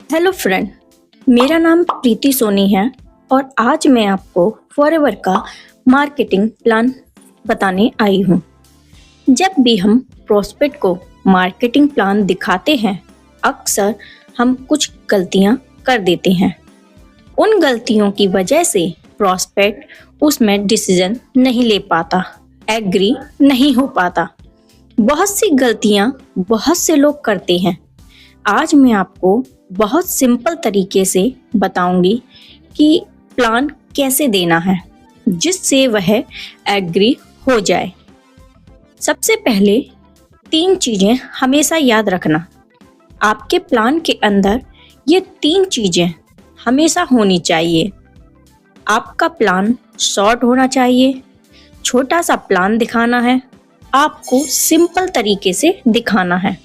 Hello friend, मेरा नाम प्रीति सोनी है और आज मैं आपको फॉरएवर का मार्केटिंग प्लान बताने आई हूँ। जब भी हम प्रोस्पेक्ट को मार्केटिंग प्लान दिखाते हैं, अक्सर हम कुछ गलतियाँ कर देते हैं। उन गलतियों की वजह से प्रोस्पेक्ट उसमें डिसीजन नहीं ले पाता, एग्री नहीं हो पाता। बहुत सी गलतियाँ बहुत से लोग करते हैं। आज मैं आपको बहुत सिंपल तरीके से बताऊंगी कि प्लान कैसे देना है जिससे वह एग्री हो जाए। सबसे पहले 3 चीज़ें हमेशा याद रखना। आपके प्लान के अंदर ये 3 चीज़ें हमेशा होनी चाहिए। आपका प्लान शॉर्ट होना चाहिए, छोटा सा प्लान दिखाना है, आपको सिंपल तरीके से दिखाना है।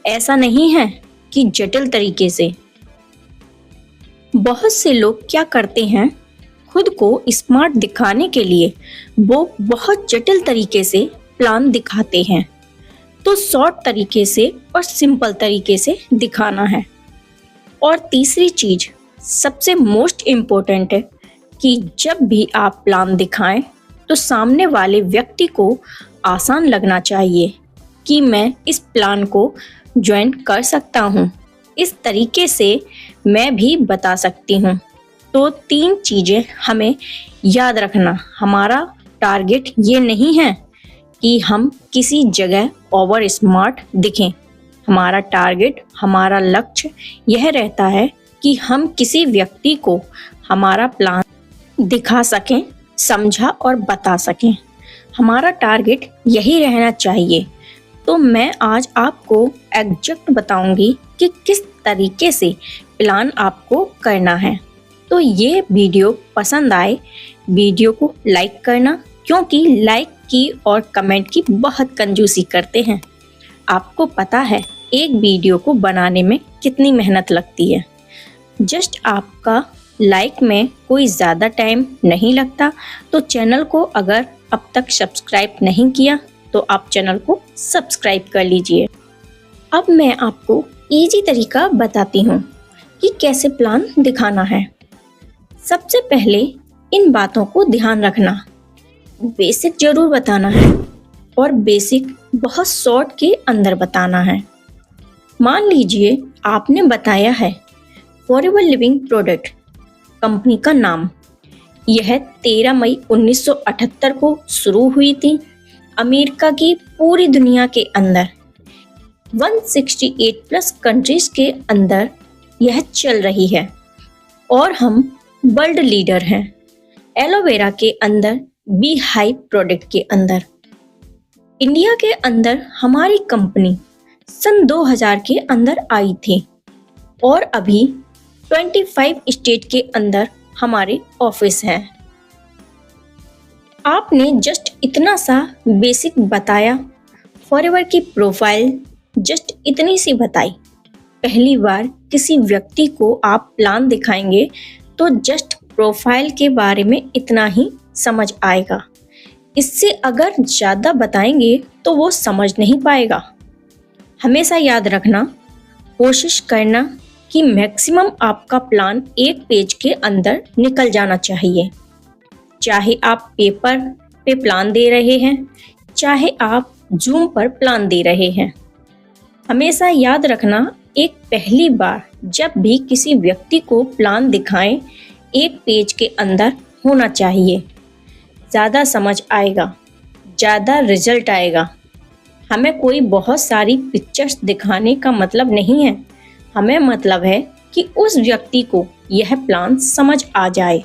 ऐसा नहीं है कि जटिल तरीके से। बहुत से लोग क्या करते हैं, खुद को स्मार्ट दिखाने के लिए वो बहुत जटिल तरीके से प्लान दिखाते हैं। तो शॉर्ट तरीके से और सिंपल तरीके से दिखाना है। और तीसरी चीज सबसे मोस्ट इम्पोर्टेंट है कि जब भी आप प्लान दिखाएं तो सामने वाले व्यक्ति को आसान लगना चाहिए कि मैं इस प्लान को ज्वाइन कर सकता हूँ, इस तरीके से मैं भी बता सकती हूँ। तो 3 चीज़ें हमें याद रखना। हमारा टारगेट ये नहीं है कि हम किसी जगह ओवर स्मार्ट दिखें। हमारा टारगेट, हमारा लक्ष्य यह रहता है कि हम किसी व्यक्ति को हमारा प्लान दिखा सकें, समझा और बता सकें। हमारा टारगेट यही रहना चाहिए। तो मैं आज आपको एग्जैक्ट बताऊंगी कि किस तरीके से प्लान आपको करना है। तो ये वीडियो पसंद आए, वीडियो को लाइक करना, क्योंकि लाइक की और कमेंट की बहुत कंजूसी करते हैं। आपको पता है एक वीडियो को बनाने में कितनी मेहनत लगती है। जस्ट आपका लाइक में कोई ज़्यादा टाइम नहीं लगता। तो चैनल को अगर अब तक सब्सक्राइब नहीं किया तो आप चैनल को सब्सक्राइब कर लीजिए। अब मैं आपको इजी तरीका बताती हूँ कि कैसे प्लान दिखाना है। सबसे पहले इन बातों को ध्यान रखना। बेसिक जरूर बताना है और बेसिक बहुत शॉर्ट के अंदर बताना है। मान लीजिए आपने बताया है फॉरएवर लिविंग प्रोडक्ट कंपनी का नाम। यह 13 मई 1978 को शुरू हुई थी। अमेरिका की पूरी दुनिया के अंदर 168 प्लस कंट्रीज के अंदर यह चल रही है और हम वर्ल्ड लीडर हैं एलोवेरा के अंदर, बी हाइव प्रोडक्ट के अंदर। इंडिया के अंदर हमारी कंपनी सन 2000 के अंदर आई थी और अभी 25 स्टेट के अंदर हमारे ऑफिस हैं। आपने जस्ट इतना सा बेसिक बताया। फॉरएवर की प्रोफाइल जस्ट इतनी सी बताई। पहली बार किसी व्यक्ति को आप प्लान दिखाएंगे तो जस्ट प्रोफाइल के बारे में इतना ही समझ आएगा। इससे अगर ज़्यादा बताएंगे तो वो समझ नहीं पाएगा। हमेशा याद रखना, कोशिश करना कि मैक्सिमम आपका प्लान एक पेज के अंदर निकल जाना चाहिए। चाहे आप पेपर पे प्लान दे रहे हैं, चाहे आप जूम पर प्लान दे रहे हैं। हमेशा याद रखना, एक पहली बार जब भी किसी व्यक्ति को प्लान दिखाएं, एक पेज के अंदर होना चाहिए। ज़्यादा समझ आएगा, ज़्यादा रिजल्ट आएगा। हमें कोई बहुत सारी पिक्चर्स दिखाने का मतलब नहीं है। हमें मतलब है कि उस व्यक्ति को यह प्लान समझ आ जाए।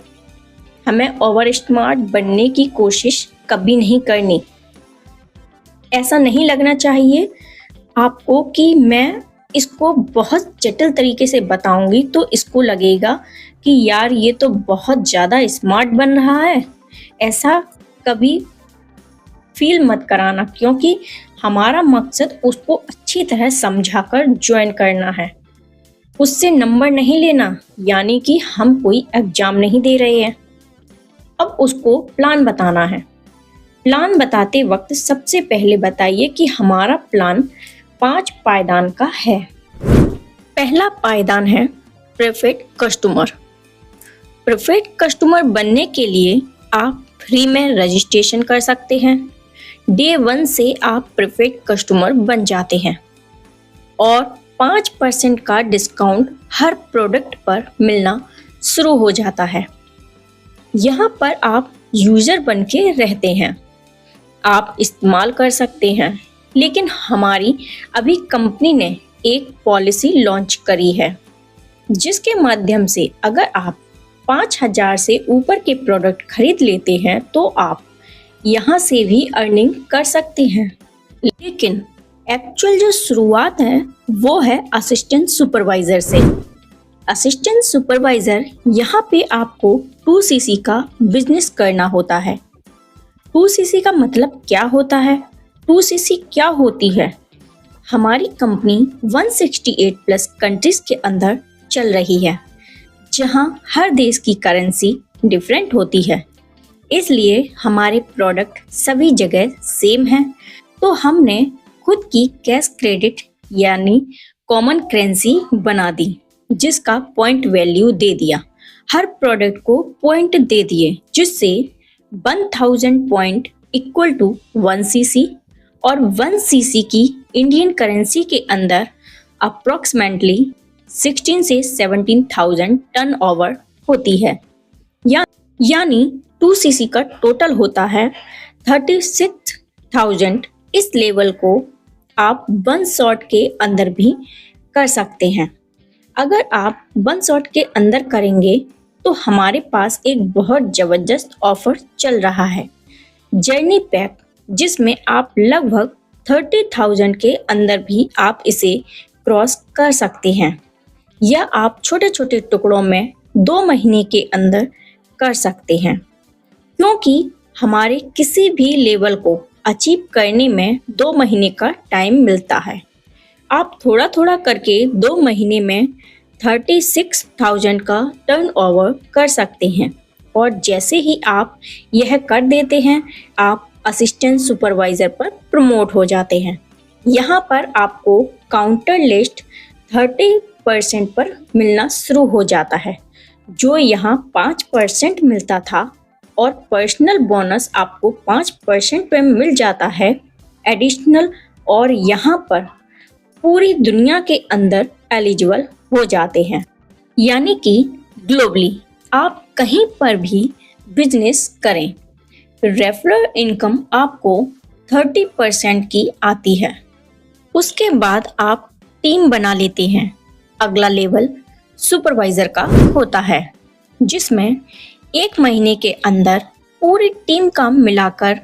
हमें ओवर स्मार्ट बनने की कोशिश कभी नहीं करनी। ऐसा नहीं लगना चाहिए आपको कि मैं इसको बहुत जटिल तरीके से बताऊंगी तो इसको लगेगा कि यार ये तो बहुत ज़्यादा स्मार्ट बन रहा है। ऐसा कभी फील मत कराना, क्योंकि हमारा मकसद उसको अच्छी तरह समझाकर ज्वाइन करना है। उससे नंबर नहीं लेना, यानी कि हम कोई एग्जाम नहीं दे रहे हैं। अब उसको प्लान बताना है। प्लान बताते वक्त सबसे पहले बताइए कि हमारा प्लान 5 पायदान का है। पहला पायदान है प्रेफर्ड कस्टमर। प्रेफर्ड कस्टमर बनने के लिए आप फ्री में रजिस्ट्रेशन कर सकते हैं। डे 1 से आप प्रेफर्ड कस्टमर बन जाते हैं और 5% का डिस्काउंट हर प्रोडक्ट पर मिलना शुरू हो जाता है। यहाँ पर आप यूज़र बन के रहते हैं, आप इस्तेमाल कर सकते हैं, लेकिन हमारी अभी कंपनी ने एक पॉलिसी लॉन्च करी है जिसके माध्यम से अगर आप 5,000 से ऊपर के प्रोडक्ट खरीद लेते हैं तो आप यहाँ से भी अर्निंग कर सकते हैं। लेकिन एक्चुअल जो शुरुआत है वो है असिस्टेंट सुपरवाइजर से। असिस्टेंट सुपरवाइजर यहाँ पे आपको 2cc का बिजनेस करना होता है। 2cc का मतलब क्या होता है? 2cc क्या होती है? हमारी कंपनी 168 प्लस कंट्रीज के अंदर चल रही है जहां हर देश की करेंसी डिफरेंट होती है, इसलिए हमारे प्रोडक्ट सभी जगह सेम हैं। तो हमने खुद की कैश क्रेडिट यानी कॉमन करेंसी बना दी जिसका पॉइंट वैल्यू दे दिया। हर प्रोडक्ट को पॉइंट दे दिए जिससे 1000 पॉइंट इक्वल टू 1cc और 1cc की इंडियन करेंसी के अंदर अप्रोक्सीमेटली 16 से 17,000 टर्न ओवर होती है। यानी 2cc का टोटल होता है 36,000। इस लेवल को आप 1 शॉट के अंदर भी कर सकते हैं। अगर आप 1 शॉट के अंदर करेंगे तो हमारे पास एक बहुत ज़बरदस्त ऑफर चल रहा है, जर्नी पैक, जिसमें आप लगभग 30,000 के अंदर भी आप इसे क्रॉस कर सकते हैं या आप छोटे छोटे टुकड़ों में 2 महीने के अंदर कर सकते हैं। क्योंकि हमारे किसी भी लेवल को अचीव करने में 2 महीने का टाइम मिलता है। आप थोड़ा थोड़ा करके 2 महीने में 36,000 का टर्नओवर कर सकते हैं और जैसे ही आप यह कर देते हैं आप असिस्टेंट सुपरवाइजर पर प्रमोट हो जाते हैं। यहाँ पर आपको काउंटर लिस्ट 30% पर मिलना शुरू हो जाता है, जो यहाँ 5% मिलता था, और पर्सनल बोनस आपको 5% पे मिल जाता है एडिशनल, और यहाँ पर पूरी दुनिया के अंदर एलिजिबल हो जाते हैं। यानी कि ग्लोबली आप कहीं पर भी बिजनेस करें, रेफरल इनकम आपको 30% की आती है। उसके बाद आप टीम बना लेते हैं। अगला लेवल सुपरवाइजर का होता है जिसमें 1 महीने के अंदर पूरी टीम का मिलाकर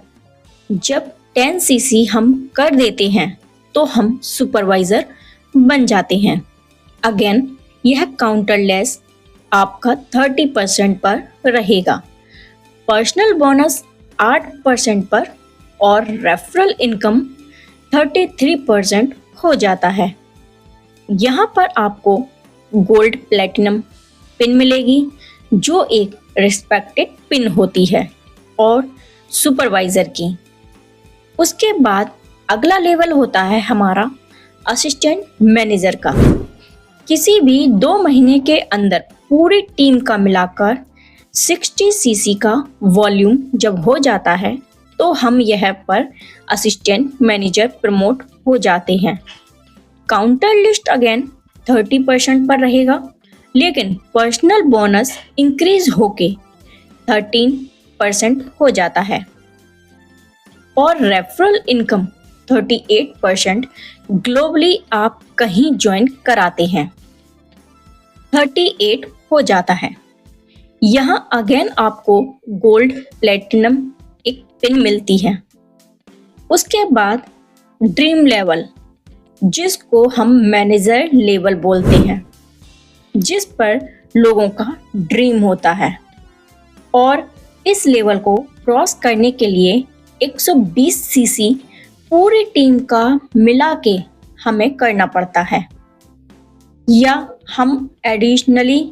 जब 10cc हम कर देते हैं तो हम सुपरवाइजर बन जाते हैं। अगेन यह काउंटरलेस आपका 30% पर रहेगा, पर्सनल बोनस 8% पर और रेफरल इनकम 33% हो जाता है। यहाँ पर आपको गोल्ड प्लेटिनम पिन मिलेगी जो एक रिस्पेक्टेड पिन होती है और सुपरवाइजर की। उसके बाद अगला लेवल होता है हमारा असिस्टेंट मैनेजर का। किसी भी 2 महीने के अंदर पूरी टीम का मिलाकर 60cc का वॉल्यूम जब हो जाता है तो हम यह पर असिस्टेंट मैनेजर प्रमोट हो जाते हैं। काउंटर लिस्ट अगेन 30% पर रहेगा, लेकिन पर्सनल बोनस इंक्रीज होके 13% हो जाता है और रेफरल इनकम 38% ग्लोबली आप कहीं ज्वाइन कराते हैं 38 हो जाता है। यहाँ अगेन आपको गोल्ड प्लेटिनम एक पिन मिलती है। उसके बाद ड्रीम लेवल, जिसको हम मैनेजर लेवल बोलते हैं, जिस पर लोगों का ड्रीम होता है, और इस लेवल को क्रॉस करने के लिए 120cc पूरी टीम का मिला के हमें करना पड़ता है, या हम एडिशनली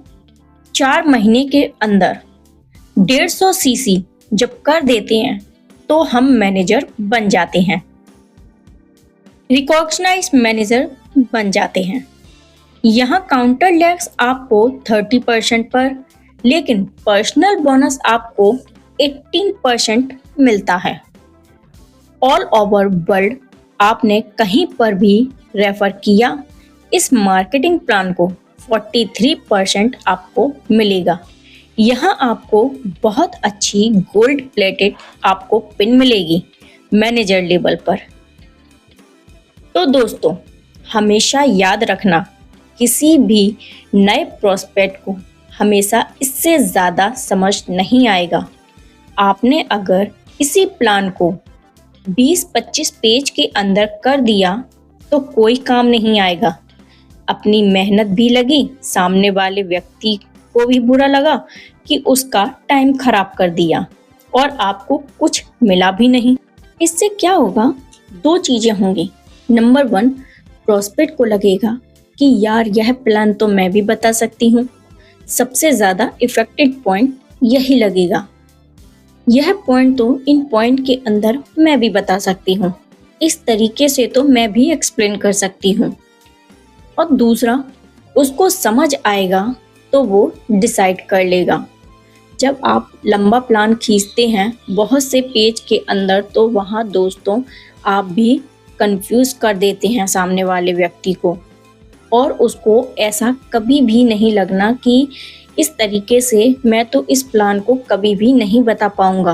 4 महीने के अंदर 150cc जब कर देते हैं तो हम मैनेजर बन जाते हैं। रिकॉग्नाइज मैनेजर बन जाते हैं। यहाँ काउंटर लैक्स आपको 30% पर, लेकिन पर्सनल बोनस आपको 18% मिलता है। ऑल ओवर वर्ल्ड आपने कहीं पर भी रेफर किया, इस मार्केटिंग प्लान को 43% आपको मिलेगा। यहाँ आपको बहुत अच्छी गोल्ड प्लेटेड आपको पिन मिलेगी मैनेजर लेवल पर। तो दोस्तों, हमेशा याद रखना, किसी भी नए प्रोस्पेक्ट को हमेशा इससे ज़्यादा समझ नहीं आएगा। आपने अगर इसी प्लान को 20-25 पेज के अंदर कर दिया तो कोई काम नहीं आएगा। अपनी मेहनत भी लगी, सामने वाले व्यक्ति को भी बुरा लगा कि उसका टाइम खराब कर दिया और आपको कुछ मिला भी नहीं। इससे क्या होगा? 2 चीज़ें होंगी। नंबर 1, प्रोस्पेक्ट को लगेगा कि यार यह प्लान तो मैं भी बता सकती हूँ। सबसे ज़्यादा इफेक्टिव पॉइंट यही लगेगा। यह पॉइंट तो इन पॉइंट के अंदर मैं भी बता सकती हूँ, इस तरीके से तो मैं भी एक्सप्लेन कर सकती हूँ। और दूसरा, उसको समझ आएगा तो वो डिसाइड कर लेगा। जब आप लंबा प्लान खींचते हैं बहुत से पेज के अंदर, तो वहाँ दोस्तों आप भी कंफ्यूज कर देते हैं सामने वाले व्यक्ति को, और उसको ऐसा कभी भी नहीं लगना कि इस तरीके से मैं तो इस प्लान को कभी भी नहीं बता पाऊंगा,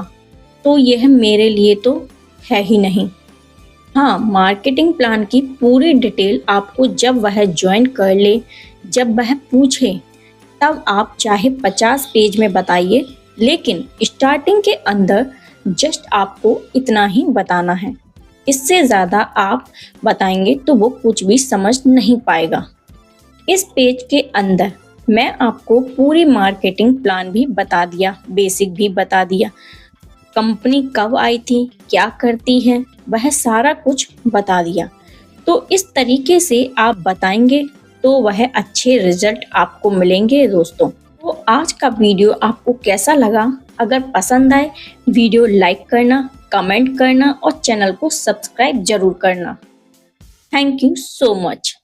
तो यह मेरे लिए तो है ही नहीं। हाँ, मार्केटिंग प्लान की पूरी डिटेल आपको जब वह ज्वाइन कर ले, जब वह पूछे, तब आप चाहे 50 पेज में बताइए, लेकिन स्टार्टिंग के अंदर जस्ट आपको इतना ही बताना है। इससे ज़्यादा आप बताएंगे तो वो कुछ भी समझ नहीं पाएगा। इस पेज के अंदर मैं आपको पूरी मार्केटिंग प्लान भी बता दिया, बेसिक भी बता दिया, कंपनी कब आई थी, क्या करती है, वह सारा कुछ बता दिया। तो इस तरीके से आप बताएंगे तो वह अच्छे रिजल्ट आपको मिलेंगे दोस्तों। तो आज का वीडियो आपको कैसा लगा? अगर पसंद आए वीडियो लाइक करना, कमेंट करना और चैनल को सब्सक्राइब जरूर करना। Thank you so much.